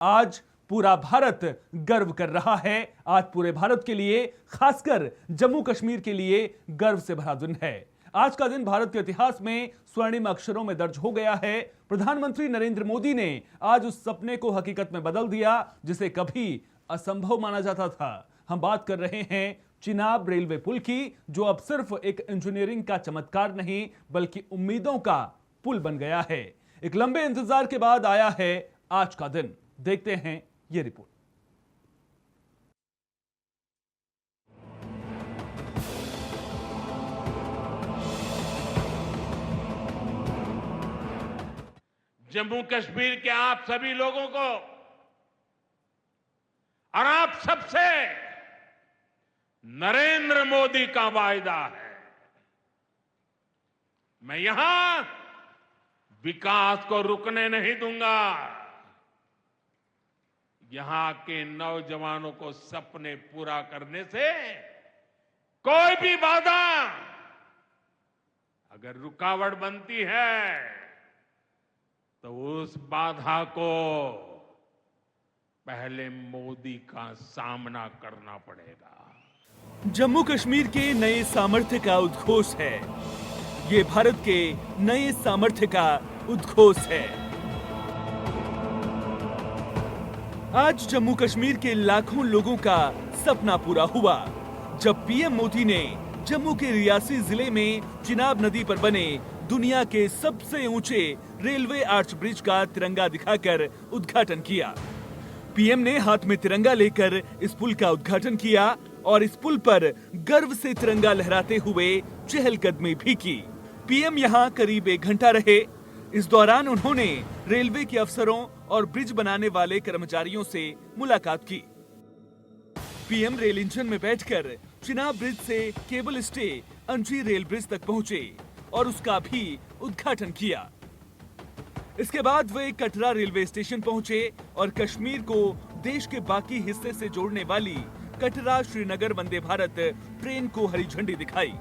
आज पूरा भारत गर्व कर रहा है। आज पूरे भारत के लिए, खासकर जम्मू कश्मीर के लिए गर्व से भरा दिन है। आज का दिन भारत के इतिहास में स्वर्णिम अक्षरों में दर्ज हो गया है। प्रधानमंत्री नरेंद्र मोदी ने आज उस सपने को हकीकत में बदल दिया जिसे कभी असंभव माना जाता था। हम बात कर रहे हैं चिनाब रेलवे पुल की, जो अब सिर्फ एक इंजीनियरिंग का चमत्कार नहीं बल्कि उम्मीदों का पुल बन गया है। एक लंबे इंतजार के बाद आया है आज का दिन। देखते हैं ये रिपोर्ट। जम्मू कश्मीर के आप सभी लोगों को और आप सबसे नरेंद्र मोदी का वायदा है, मैं यहां विकास को रुकने नहीं दूंगा। यहां के नौजवानों को सपने पूरा करने से कोई भी बाधा अगर रुकावट बनती है तो उस बाधा को पहले मोदी का सामना करना पड़ेगा। जम्मू कश्मीर के नए सामर्थ्य का उद्घोष है। ये भारत के नए सामर्थ्य का उद्घोष है। आज जम्मू कश्मीर के लाखों लोगों का सपना पूरा हुआ जब पीएम मोदी ने जम्मू के रियासी जिले में चिनाब नदी पर बने दुनिया के सबसे ऊंचे रेलवे आर्च ब्रिज का तिरंगा दिखाकर उद्घाटन किया। पीएम ने हाथ में तिरंगा लेकर इस पुल का उद्घाटन किया और इस पुल पर गर्व से तिरंगा लहराते हुए चहलकदमी भी की। पीएम यहां करीब 1 घंटा रहे। इस दौरान उन्होंने रेलवे के अफसरों और ब्रिज बनाने वाले कर्मचारियों से मुलाकात की। पीएम रेल इंजन में बैठकर चिनाब ब्रिज से केबल स्टे अंजी रेल ब्रिज तक पहुंचे और उसका भी उद्घाटन किया। इसके बाद वे कटरा रेलवे स्टेशन पहुंचे और कश्मीर को देश के बाकी हिस्से से जोड़ने वाली कटरा श्रीनगर वंदे भारत ट्रेन को हरी झंडी दिखाई।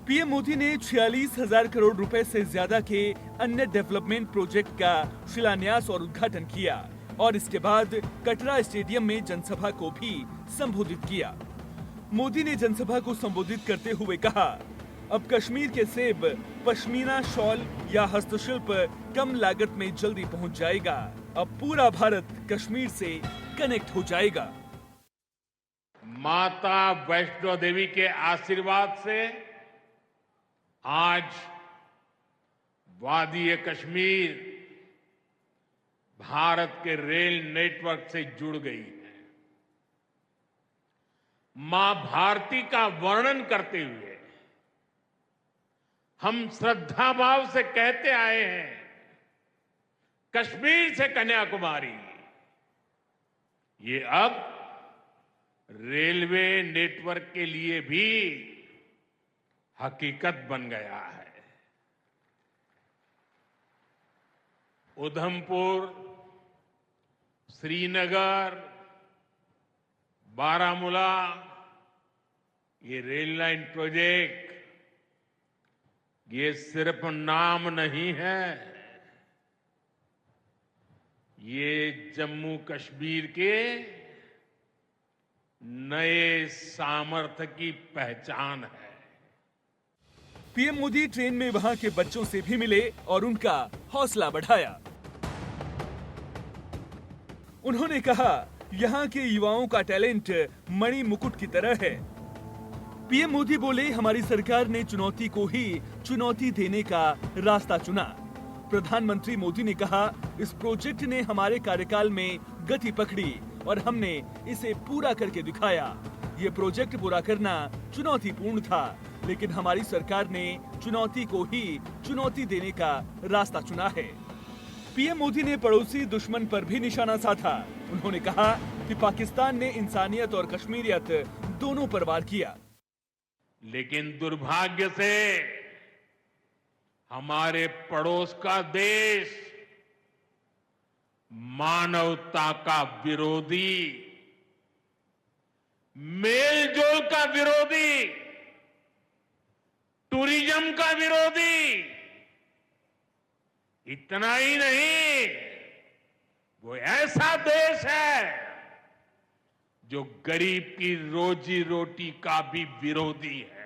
पीएम मोदी ने 46,000 करोड़ रुपए से ज्यादा के अन्य डेवलपमेंट प्रोजेक्ट का शिलान्यास और उद्घाटन किया और इसके बाद कटरा स्टेडियम में जनसभा को भी संबोधित किया। मोदी ने जनसभा को संबोधित करते हुए कहा, अब कश्मीर के सेब, पश्मीना शॉल या हस्तशिल्प कम लागत में जल्दी पहुंच जाएगा। अब पूरा भारत कश्मीर से कनेक्ट हो जाएगा। माता वैष्णो देवी के आशीर्वाद से आज वादी कश्मीर भारत के रेल नेटवर्क से जुड़ गई है। मां भारती का वर्णन करते हुए हम श्रद्धा भाव से कहते आए हैं, कश्मीर से कन्याकुमारी। ये अब रेलवे नेटवर्क के लिए भी हकीकत बन गया है। उधमपुर, श्रीनगर, बारामूला, ये रेल लाइन प्रोजेक्ट ये सिर्फ नाम नहीं है, ये जम्मू कश्मीर के नए सामर्थ्य की पहचान है। पीएम मोदी ट्रेन में वहां के बच्चों से भी मिले और उनका हौसला बढ़ाया। उन्होंने कहा, यहाँ के युवाओं का टैलेंट मणि मुकुट की तरह है। पीएम मोदी बोले, हमारी सरकार ने चुनौती को ही चुनौती देने का रास्ता चुना। प्रधानमंत्री मोदी ने कहा, इस प्रोजेक्ट ने हमारे कार्यकाल में गति पकड़ी और हमने इसे पूरा करके दिखाया। ये प्रोजेक्ट पूरा करना चुनौतीपूर्ण था, लेकिन हमारी सरकार ने चुनौती को ही चुनौती देने का रास्ता चुना है। पीएम मोदी ने पड़ोसी दुश्मन पर भी निशाना साधा। उन्होंने कहा कि पाकिस्तान ने इंसानियत और कश्मीरियत दोनों पर वार किया, लेकिन दुर्भाग्य से हमारे पड़ोस का देश मानवता का विरोधी, मेलजोल का विरोधी, टूरिज्म का विरोधी, इतना ही नहीं, वो ऐसा देश है जो गरीब की रोजी रोटी का भी विरोधी है।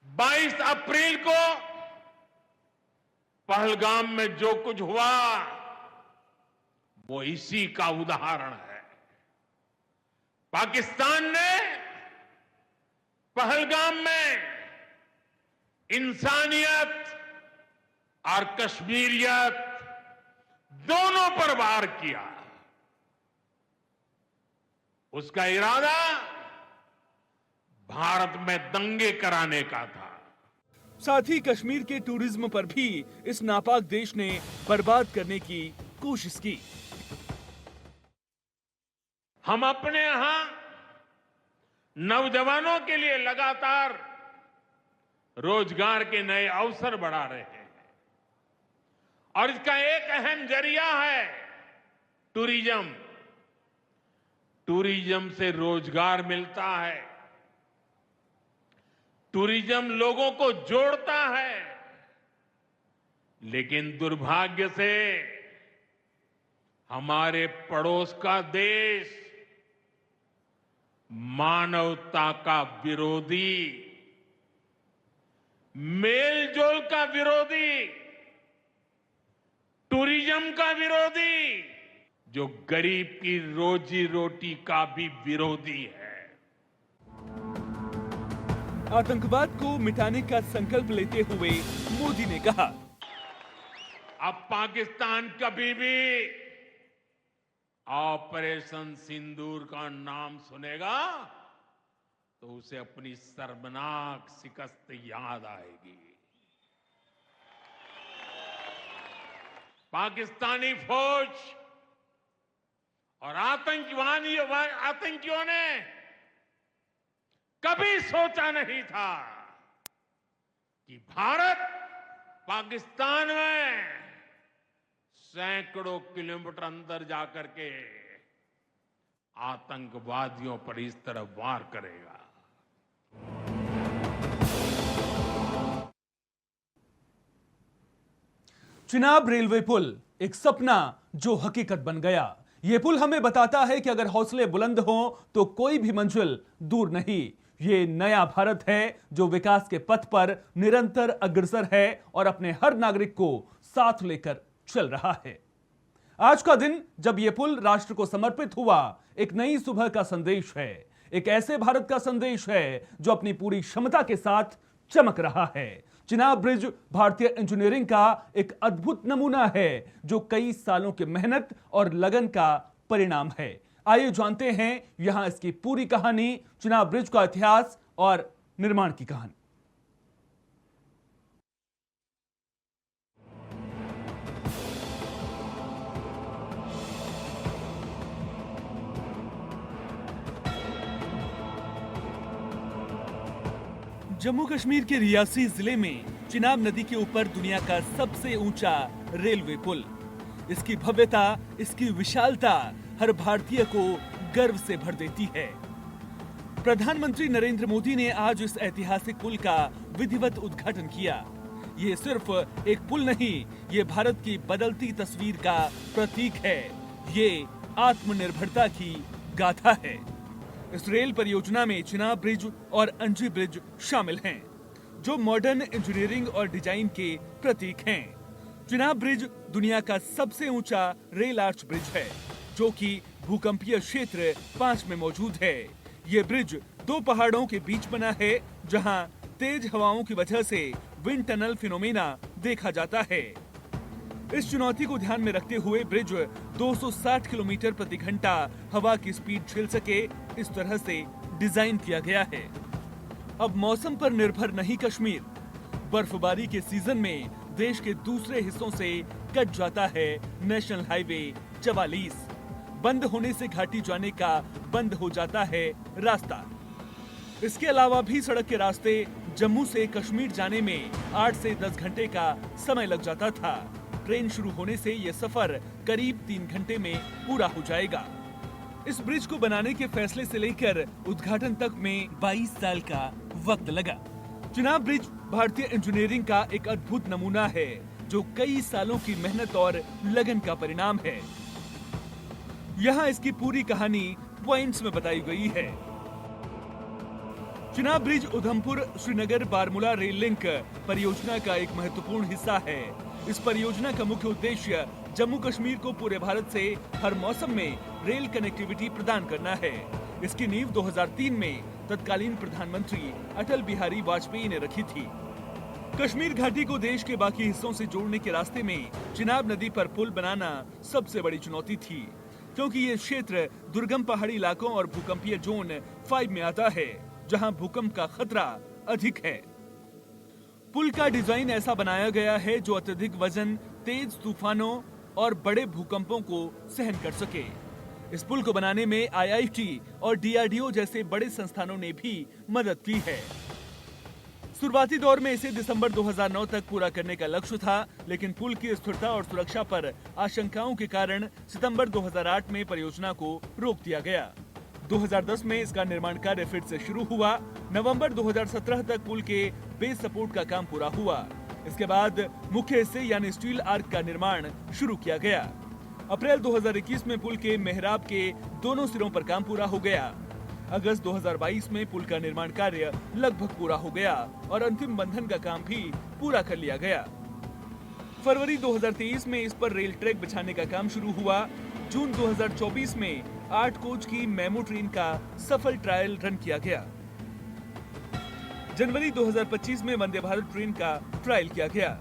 22 अप्रैल को पहलगाम में जो कुछ हुआ वो इसी का उदाहरण है। पाकिस्तान ने पहलगाम में इंसानियत और कश्मीरियत दोनों पर वार किया। उसका इरादा भारत में दंगे कराने का था। साथ ही कश्मीर के टूरिज्म पर भी इस नापाक देश ने बर्बाद करने की कोशिश की। हम अपने यहां नौजवानों के लिए लगातार रोजगार के नए अवसर बढ़ा रहे हैं और इसका एक अहम जरिया है टूरिज्म। टूरिज्म से रोजगार मिलता है, टूरिज्म लोगों को जोड़ता है, लेकिन दुर्भाग्य से हमारे पड़ोस का देश मानवता का विरोधी, मेलजोल का विरोधी, टूरिज्म का विरोधी, जो गरीब की रोजी रोटी का भी विरोधी है। आतंकवाद को मिटाने का संकल्प लेते हुए मोदी ने कहा, अब पाकिस्तान कभी भी ऑपरेशन सिंदूर का नाम सुनेगा तो उसे अपनी शर्मनाक शिकस्त याद आएगी। पाकिस्तानी फौज और आतंकियों ने कभी सोचा नहीं था कि भारत पाकिस्तान में सैकड़ों किलोमीटर अंदर जाकर के आतंकवादियों पर इस तरह वार करेगा। चिनाब रेलवे पुल एक सपना जो हकीकत बन गया। यह पुल हमें बताता है कि अगर हौसले बुलंद हों तो कोई भी मंजिल दूर नहीं। ये नया भारत है जो विकास के पथ पर निरंतर अग्रसर है और अपने हर नागरिक को साथ लेकर चल रहा है। आज का दिन जब यह पुल राष्ट्र को समर्पित हुआ, एक नई सुबह का संदेश है, एक ऐसे भारत का संदेश है जो अपनी पूरी क्षमता के साथ चमक रहा है। चिनाब ब्रिज भारतीय इंजीनियरिंग का एक अद्भुत नमूना है जो कई सालों की मेहनत और लगन का परिणाम है। आइए जानते हैं यहां इसकी पूरी कहानी, चिनाब ब्रिज का इतिहास और निर्माण की कहानी। जम्मू कश्मीर के रियासी जिले में चिनाब नदी के ऊपर दुनिया का सबसे ऊंचा रेलवे पुल। इसकी भव्यता, इसकी विशालता हर भारतीय को गर्व से भर देती है। प्रधानमंत्री नरेंद्र मोदी ने आज इस ऐतिहासिक पुल का विधिवत उद्घाटन किया। ये सिर्फ एक पुल नहीं, ये भारत की बदलती तस्वीर का प्रतीक है। ये आत्मनिर्भरता की गाथा है। इस रेल परियोजना में चिनाब ब्रिज और अंजी ब्रिज शामिल हैं, जो मॉडर्न इंजीनियरिंग और डिजाइन के प्रतीक हैं। चिनाब ब्रिज दुनिया का सबसे ऊंचा रेल आर्च ब्रिज है, जो कि भूकंपीय क्षेत्र 5 में मौजूद है। ये ब्रिज 2 पहाड़ों के बीच बना है, जहां तेज हवाओं की वजह से विंड टनल फिनोमेना देखा जाता है। इस चुनौती को ध्यान में रखते हुए ब्रिज 260 किलोमीटर प्रति घंटा हवा की स्पीड झेल सके, इस तरह से डिजाइन किया गया है। अब मौसम पर निर्भर नहीं कश्मीर, बर्फबारी के सीजन में देश के दूसरे हिस्सों से कट जाता है नेशनल हाईवे 44। बंद होने से घाटी जाने का बंद हो जाता है रास्ता। इसके अलावा भी सड़क के रास्ते जम्मू से कश्मीर जाने में 8 से 10 घंटे का समय लग जाता था। ट्रेन शुरू होने से यह सफर करीब 3 घंटे में पूरा हो जाएगा। इस ब्रिज को बनाने के फैसले से लेकर उद्घाटन तक में 22 साल का वक्त लगा। चिनाब ब्रिज भारतीय इंजीनियरिंग का एक अद्भुत नमूना है जो कई सालों की मेहनत और लगन का परिणाम है। यहाँ इसकी पूरी कहानी पॉइंट्स में बताई गई है। Chenab bridge Udhampur Srinagar Baramulla rail link परियोजना का एक महत्वपूर्ण हिस्सा है। इस परियोजना का मुख्य उद्देश्य जम्मू कश्मीर को पूरे भारत से हर मौसम में रेल कनेक्टिविटी प्रदान करना है। इसकी नींव 2003 में तत्कालीन प्रधानमंत्री अटल बिहारी वाजपेयी ने रखी थी। कश्मीर घाटी को देश के बाकी हिस्सों से जोड़ने के रास्ते में चिनाब नदी पर पुल बनाना सबसे बड़ी चुनौती थी, क्योंकि ये क्षेत्र दुर्गम पहाड़ी इलाकों और भूकंपीय जोन 5 में आता है, जहां भूकंप का खतरा अधिक है। पुल का डिजाइन ऐसा बनाया गया है जो अत्यधिक वजन, तेज तूफानों और बड़े भूकंपों को सहन कर सके। इस पुल को बनाने में IIT और DRDO जैसे बड़े संस्थानों ने भी मदद की है। शुरुआती दौर में इसे दिसंबर 2009 तक पूरा करने का लक्ष्य था, लेकिन पुल की स्थिरता और सुरक्षा पर आशंकाओं के कारण सितंबर 2008 में परियोजना को रोक दिया गया। 2010 में इसका निर्माण कार्य फिर से शुरू हुआ। नवंबर 2017 तक पुल के बेस सपोर्ट का काम पूरा हुआ। इसके बाद मुख्य हिस्से यानी स्टील आर्क का निर्माण शुरू किया गया। अप्रैल 2021 में पुल के मेहराब के दोनों सिरों पर काम पूरा हो गया। अगस्त 2022 में पुल का निर्माण कार्य लगभग पूरा हो गया और अंतिम बंधन का काम भी पूरा कर लिया गया। फरवरी 2023 में इस पर रेल ट्रैक बिछाने का काम शुरू हुआ। जून 2024 में 8 कोच की मेमो ट्रेन का सफल ट्रायल रन किया गया। जनवरी 2025 में वंदे भारत ट्रेन का ट्रायल किया गया।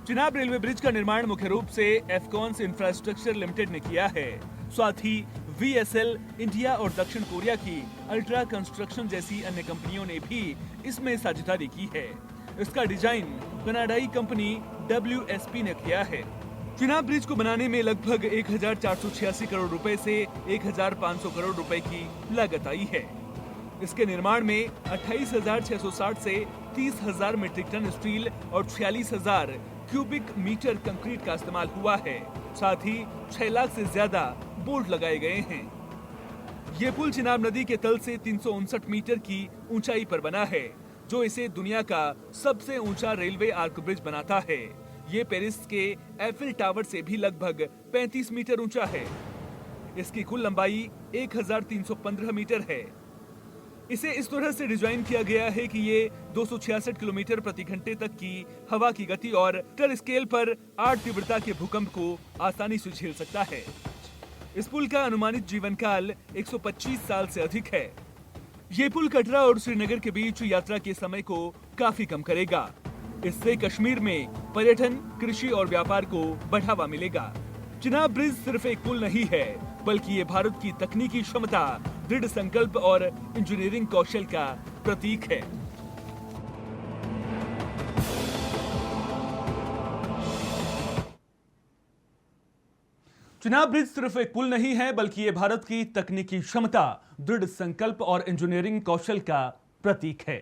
चिनाब रेलवे ब्रिज का निर्माण मुख्य रूप से एफकॉन्स इंफ्रास्ट्रक्चर लिमिटेड ने किया है। साथ ही VSL इंडिया और दक्षिण कोरिया की अल्ट्रा कंस्ट्रक्शन जैसी अन्य कंपनियों ने भी इसमें साझेदारी की है। इसका डिजाइन कनाडाई कंपनी WSP ने किया है। चिनाब ब्रिज को बनाने में लगभग 1486 करोड़ रुपए से 1500 करोड़ रुपए की लागत आई है। इसके निर्माण में 28,660 से 30,000 मीट्रिक टन स्टील और 46,000 क्यूबिक मीटर कंक्रीट का इस्तेमाल हुआ है। साथ ही 6 लाख से ज्यादा बोल्ट लगाए गए हैं। ये पुल चिनाब नदी के तल से 359 मीटर की ऊंचाई पर बना है, जो इसे दुनिया का सबसे ऊंचा रेलवे आर्क ब्रिज बनाता है। ये पेरिस के एफिल टावर से भी लगभग 35 मीटर ऊंचा है। इसकी कुल लंबाई 1315 मीटर है। इसे इस तरह से डिजाइन किया गया है कि ये 266 किलोमीटर प्रति घंटे तक की हवा की गति और रिक्टर स्केल पर 8 तीव्रता के भूकंप को आसानी से झेल सकता है। इस पुल का अनुमानित जीवन काल 125 साल से अधिक है। ये पुल कटरा और श्रीनगर के बीच यात्रा के समय को काफी कम करेगा। इससे कश्मीर में पर्यटन, कृषि और व्यापार को बढ़ावा मिलेगा। चिनाब ब्रिज सिर्फ एक पुल नहीं है, बल्कि ये भारत की तकनीकी क्षमता, दृढ़ संकल्प और इंजीनियरिंग कौशल का प्रतीक है। चिनाब ब्रिज सिर्फ एक पुल नहीं है, बल्कि ये भारत की तकनीकी क्षमता, दृढ़ संकल्प और इंजीनियरिंग कौशल का प्रतीक है।